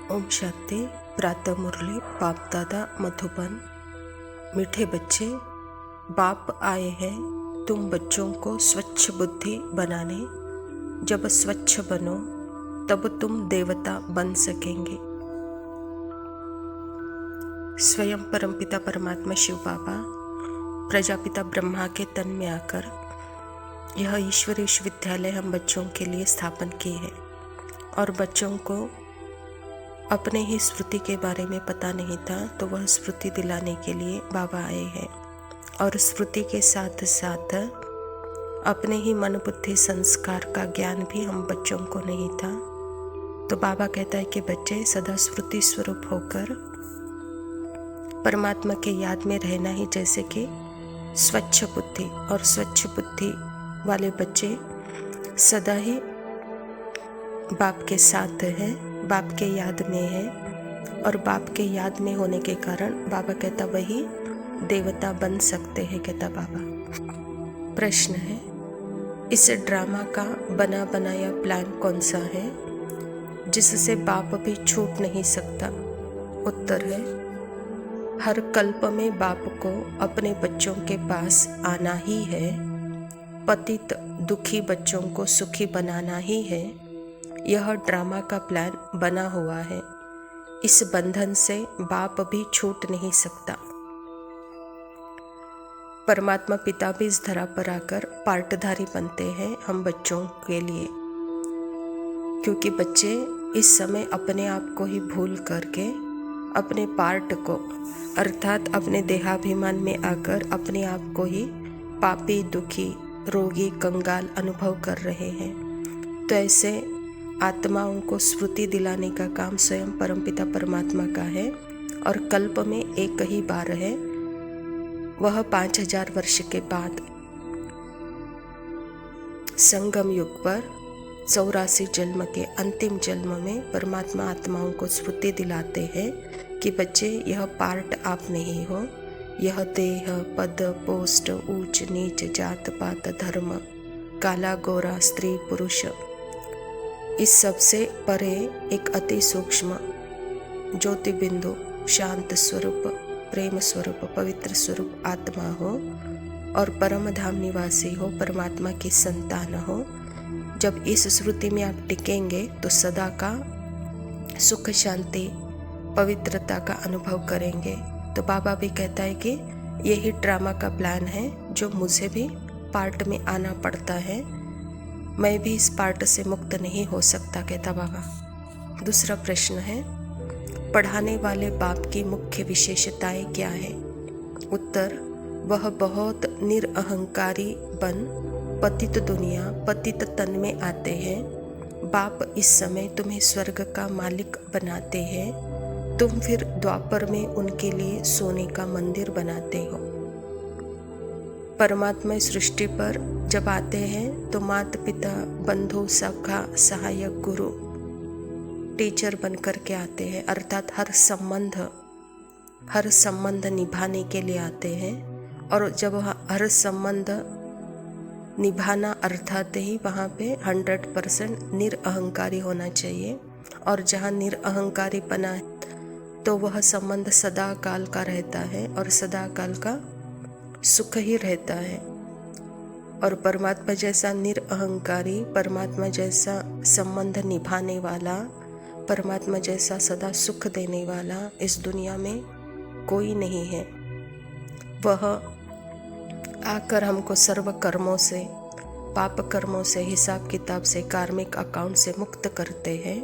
ओम शांति। प्रातः मुरली बाप दादा मधुबन। मीठे बच्चे, बाप आए हैं तुम बच्चों को स्वच्छ बुद्धि बनाने। जब स्वच्छ बनो तब तुम देवता बन सकेंगे। स्वयं परमपिता परमात्मा शिव बाबा प्रजापिता ब्रह्मा के तन में आकर यह ईश्वरीय विश्वविद्यालय हम बच्चों के लिए स्थापन की है। और बच्चों को अपने ही स्मृति के बारे में पता नहीं था, तो वह स्मृति दिलाने के लिए बाबा आए हैं। और स्मृति के साथ साथ अपने ही मन बुद्धि संस्कार का ज्ञान भी हम बच्चों को नहीं था। तो बाबा कहता है कि बच्चे सदा स्मृति स्वरूप होकर परमात्मा के याद में रहना ही जैसे कि स्वच्छ बुद्धि। और स्वच्छ बुद्धि वाले बच्चे सदा ही बाप के साथ है, बाप के याद में है। और बाप के याद में होने के कारण बाबा कहता वही देवता बन सकते हैं, कहता बाबा। प्रश्न है, इस ड्रामा का बना बनाया प्लान कौन सा है जिससे बाप भी छूट नहीं सकता? उत्तर है, हर कल्प में बाप को अपने बच्चों के पास आना ही है। पतित दुखी बच्चों को सुखी बनाना ही है। यह ड्रामा का प्लान बना हुआ है। इस बंधन से बाप भी छूट नहीं सकता। परमात्मा पिता भी इस धरा पर आकर पार्टधारी बनते हैं हम बच्चों के लिए, क्योंकि बच्चे इस समय अपने आप को ही भूल करके अपने पार्ट को अर्थात अपने देहाभिमान में आकर अपने आप को ही पापी, दुखी, रोगी, कंगाल अनुभव कर रहे हैं। तो ऐसे आत्माओं को स्मृति दिलाने का काम स्वयं परमपिता परमात्मा का है। और कल्प में एक ही बार है, वह 5000 वर्ष के बाद संगम युग पर 84 जन्म के अंतिम जन्म में परमात्मा आत्माओं को स्मृति दिलाते हैं कि बच्चे यह पार्ट आप नहीं हो। यह देह, पद, पोस्ट, ऊंच नीच, जात पात, धर्म, काला गोरा, स्त्री पुरुष, इस सबसे परे एक अति सूक्ष्म ज्योति बिंदु, शांत स्वरूप, प्रेम स्वरूप, पवित्र स्वरूप आत्मा हो और परम धाम निवासी हो, परमात्मा की संतान हो। जब इस श्रुति में आप टिकेंगे तो सदा का सुख, शांति, पवित्रता का अनुभव करेंगे। तो बाबा भी कहता है कि यही ड्रामा का प्लान है जो मुझे भी पार्ट में आना पड़ता है। मैं भी इस पार्ट से मुक्त नहीं हो सकता, कहता बाबा। दूसरा प्रश्न है, पढ़ाने वाले बाप की मुख्य विशेषताएं क्या है? उत्तर, वह बहुत निरअहंकारी बन पतित दुनिया, पतित तन में आते हैं। बाप इस समय तुम्हें स्वर्ग का मालिक बनाते हैं। तुम फिर द्वापर में उनके लिए सोने का मंदिर बनाते हो। परमात्मा सृष्टि पर जब आते हैं तो माता पिता, बंधु, सखा, सहायक, गुरु, टीचर बन कर के आते हैं। अर्थात हर संबंध निभाने के लिए आते हैं। और जब हर संबंध निभाना अर्थात ही वहाँ पे 100% निरअहंकारी होना चाहिए। और जहाँ निरअहंकारी बना है तो वह संबंध सदा काल का रहता है और सदा काल का सुख ही रहता है। और परमात्मा जैसा निरअहंकारी, परमात्मा जैसा संबंध निभाने वाला, परमात्मा जैसा सदा सुख देने वाला इस दुनिया में कोई नहीं है। वह आकर हमको सर्व कर्मों से, पाप कर्मों से, हिसाब किताब से, कार्मिक अकाउंट से मुक्त करते हैं।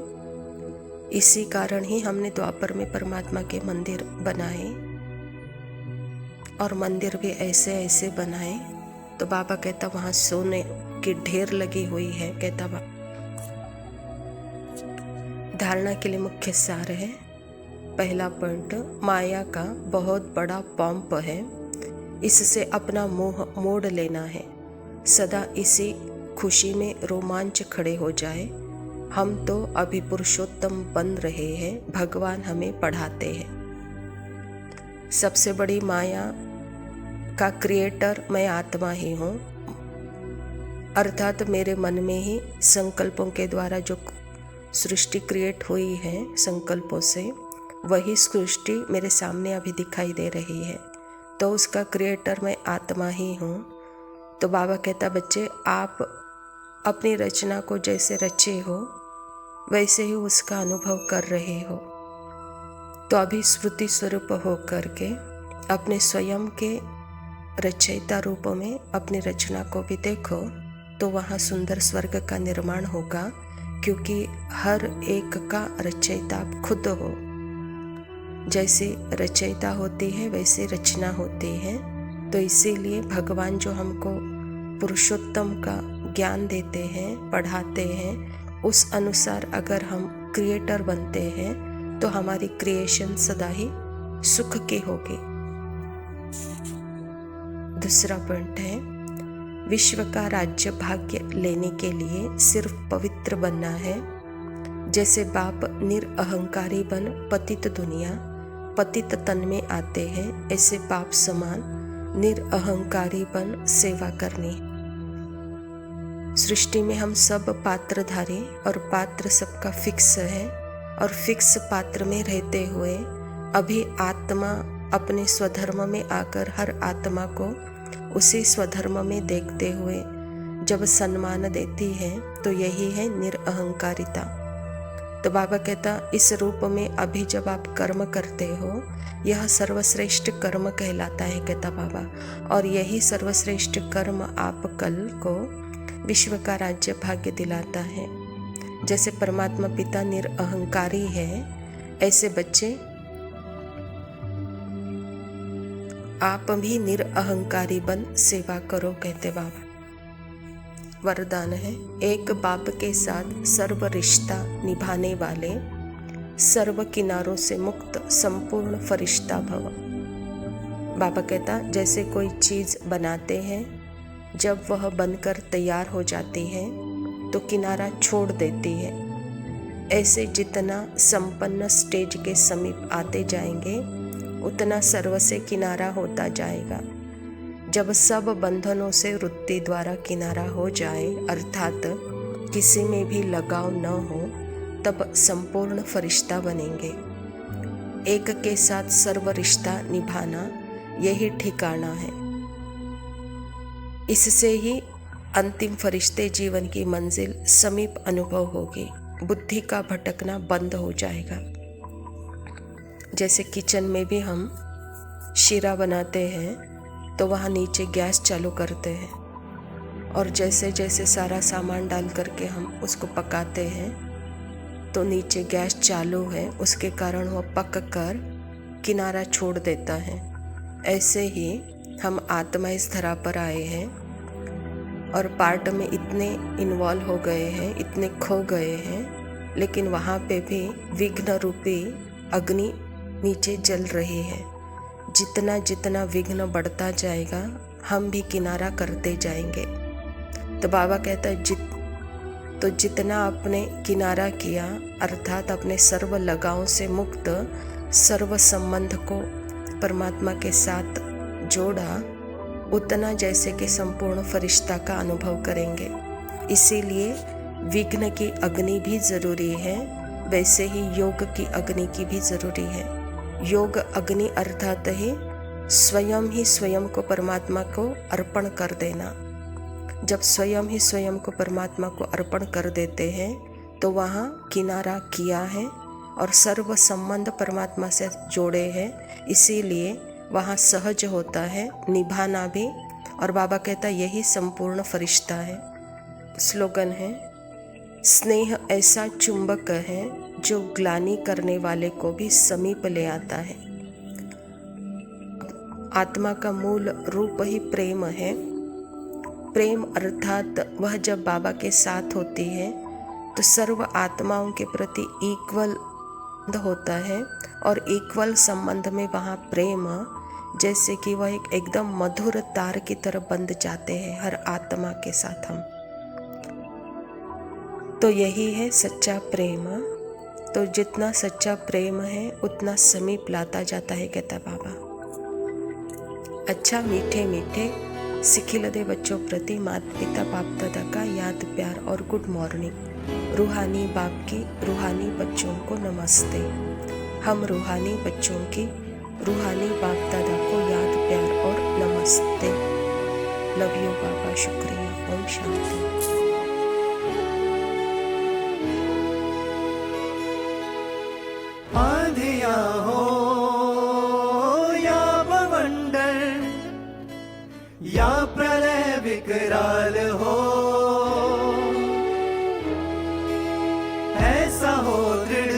इसी कारण ही हमने द्वापर में परमात्मा के मंदिर बनाए और मंदिर भी ऐसे ऐसे बनाए। तो बाबा कहता वहाँ सोने की ढेर लगी हुई है, कहता बाबा। धारणा के लिए मुख्य सार है। पहला पॉइंट, माया का बहुत बड़ा पंप है, इससे अपना मोह मोड़ लेना है। सदा इसी खुशी में रोमांच खड़े हो जाए। हम तो अभी पुरुषोत्तम बन रहे हैं, भगवान हमें पढ़ाते हैं। सबसे बड़ी माया का क्रिएटर मैं आत्मा ही हूँ। अर्थात मेरे मन में ही संकल्पों के द्वारा जो सृष्टि क्रिएट हुई है संकल्पों से, वही सृष्टि मेरे सामने अभी दिखाई दे रही है। तो उसका क्रिएटर मैं आत्मा ही हूँ। तो बाबा कहता, बच्चे आप अपनी रचना को जैसे रचे हो वैसे ही उसका अनुभव कर रहे हो। तो अभी स्मृति स्वरूप हो करके अपने स्वयं के रचयिता रूप में अपनी रचना को भी देखो, तो वहाँ सुंदर स्वर्ग का निर्माण होगा, क्योंकि हर एक का रचयिता आप खुद हो। जैसी रचयिता होती है वैसी रचना होती है। तो इसीलिए भगवान जो हमको पुरुषोत्तम का ज्ञान देते हैं, पढ़ाते हैं, उस अनुसार अगर हम क्रिएटर बनते हैं तो हमारी क्रिएशन सदा ही सुख की होगी। दूसरा पॉइंट है, विश्व का राज्य भाग्य लेने के लिए सिर्फ पवित्र बनना है। जैसे बाप निरअहंकारी बन पतित दुनिया पतित तन में आते हैं, ऐसे बाप समान निरअहंकारी बन सेवा करनी। सृष्टि में हम सब पात्रधारी और पात्र सबका फिक्स है, और फिक्स पात्र में रहते हुए अभी आत्मा अपने स्वधर्म में आकर हर आत्मा को उसी स्वधर्म में देखते हुए जब सम्मान देती है, तो यही है निरअहंकारिता। तो बाबा कहता, इस रूप में अभी जब आप कर्म करते हो, यह सर्वश्रेष्ठ कर्म कहलाता है, कहता बाबा। और यही सर्वश्रेष्ठ कर्म आप कल को विश्व का राज्य भाग्य दिलाता है। जैसे परमात्मा पिता निरअहंकारी है, ऐसे बच्चे आप भी निरअहंकारी बन सेवा करो, कहते बाबा। वरदान है, एक बाप के साथ सर्व रिश्ता निभाने वाले, सर्व किनारों से मुक्त संपूर्ण फरिश्ता भव। बाबा कहता, जैसे कोई चीज बनाते हैं, जब वह बनकर तैयार हो जाती है तो किनारा छोड़ देती है। ऐसे जितना संपन्न स्टेज के समीप आते जाएंगे उतना सर्व से किनारा होता जाएगा। जब सब बंधनों से वृत्ति द्वारा किनारा हो जाए, अर्थात किसी में भी लगाव न हो, तब संपूर्ण फरिश्ता बनेंगे। एक के साथ सर्व रिश्ता निभाना यही ठिकाना है। इससे ही अंतिम फरिश्ते जीवन की मंजिल समीप अनुभव होगी। बुद्धि का भटकना बंद हो जाएगा। जैसे किचन में भी हम शीरा बनाते हैं तो वहाँ नीचे गैस चालू करते हैं, और जैसे जैसे सारा सामान डाल करके हम उसको पकाते हैं तो नीचे गैस चालू है, उसके कारण वह पक कर किनारा छोड़ देता है। ऐसे ही हम आत्मा इस धरा पर आए हैं और पार्ट में इतने इन्वॉल्व हो गए हैं, इतने खो गए हैं, लेकिन वहाँ पे भी विघ्न रूपी अग्नि नीचे जल रही है। जितना जितना विघ्न बढ़ता जाएगा हम भी किनारा करते जाएंगे। तो बाबा कहता है, जितना आपने किनारा किया, अर्थात अपने सर्व लगावों से मुक्त सर्व संबंध को परमात्मा के साथ जोड़ा, उतना जैसे कि संपूर्ण फरिश्ता का अनुभव करेंगे। इसीलिए विघ्न की अग्नि भी जरूरी है, वैसे ही योग की अग्नि की भी जरूरी है। योग अग्नि अर्थात ही स्वयं को परमात्मा को अर्पण कर देना। जब स्वयं ही स्वयं को परमात्मा को अर्पण कर देते हैं तो वहाँ किनारा किया है और सर्व संबंध परमात्मा से जोड़े हैं, इसीलिए वहाँ सहज होता है निभाना भी। और बाबा कहता है यही संपूर्ण फरिश्ता है। स्लोगन है, स्नेह ऐसा चुंबक है जो ग्लानि करने वाले को भी समीप ले आता है। आत्मा का मूल रूप ही प्रेम है। प्रेम अर्थात वह जब बाबा के साथ होती है तो सर्व आत्माओं के प्रति इक्वल होता है, और इक्वल संबंध में वहाँ प्रेम जैसे कि वह एक एकदम मधुर तार की तरह बंध जाते हैं हर आत्मा के साथ हम। तो यही है सच्चा प्रेम। तो जितना सच्चा प्रेम है उतना समीप लाता जाता है, कहता बाबा। अच्छा मीठे मीठे सिखिलदे बच्चों प्रति माता पिता बाप दादा का याद प्यार और गुड मॉर्निंग। रूहानी बाप की रूहानी बच्चों को नमस्ते। हम रूहानी बच्चों की रूहानी बाप दादा को याद प्यार और नमस्ते। लव यू बाबा, शुक्रिया। ओम शांति। आंधिया हो या बवंडर या प्रलय विकराल हो, ऐसा हो दृढ़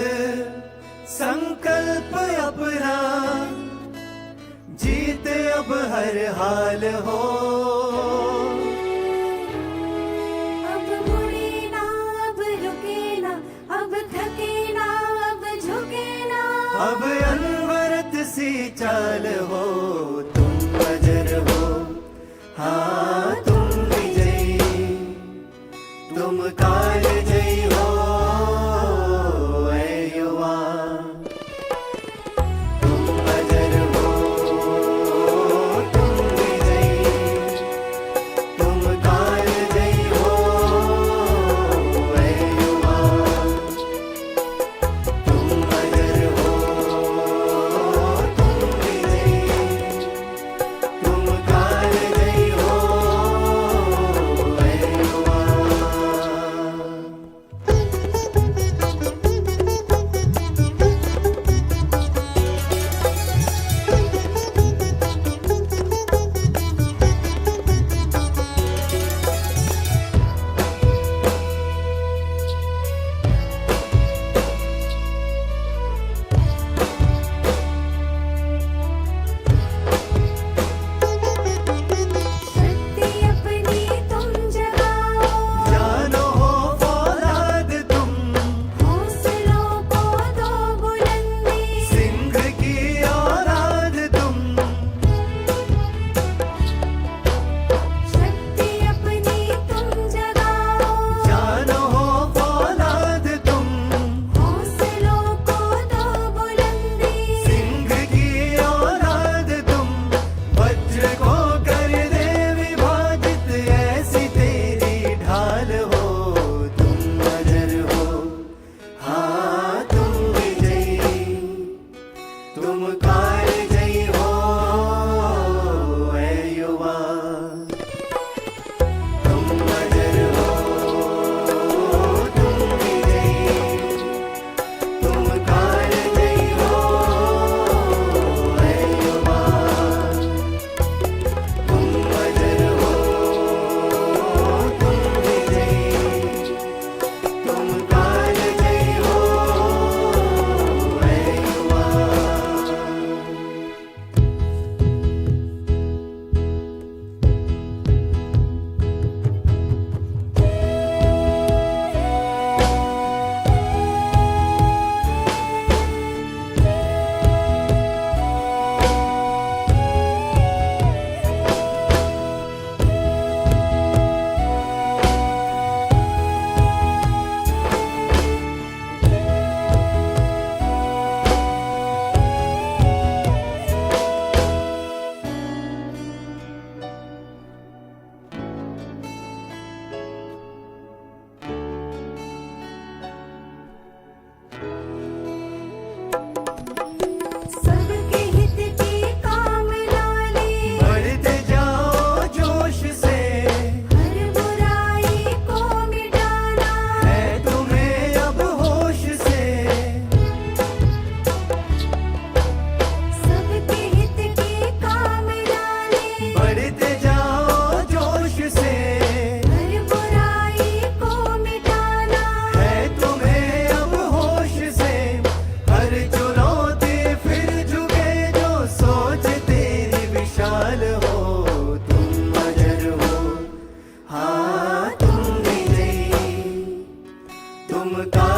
संकल्प अपना, जीत अब हर हाल हो। अब मुड़े ना, अब रुके ना, अब थके ना, अब झुके ना। अब अनवरत सी चाल हो, तुम अजर हो, हाँ तुम विजयी, तुम काल जयी हो ऐ युवा। तुम अजर हो, तुम विजयी, तुम काल जयी हो ऐ युवा। तुम अजर हो, तुम विजयी, तुम काल जयी हो ऐ युवा। शक्ति अपनी तुम जगाओ, जानो हो फौलाद तुम, हौसलों को दो बुलंदी। सिंह की औलाद तुम, शक्ति अपनी तुम जगाओ, जानो हो फौलाद तुम, हौसलों को दो बुलंदी। सिंह की औलाद तुम, वज्र को कर दे विभाजित, ऐसी तेरी ढाल हो। तुम अजर हो, हाँ तुम विजयी, तुम काल जयी हो ऐ युवा। तुम अजर हो, तुम विजयी, तुम काल जयी हो ऐ युवा। तुम अजर हो, तुम विजयी, तुम काल जयी हो ऐ युवा। सबके हित की कामना ले, बढ़ते जाओ जोश से, हर बुराई को मिटाना। है तुम्हें अब होश से। सबके हित की कामना ले, बढ़ते जाओ जोश से, हर बुराई को मिटाना। है तुम्हें अब होश से। हर चुनौती फिर झुके जो सोच तेरी विशाल हो। तुम अजर हो, हाँ तुम विजयी, तुम का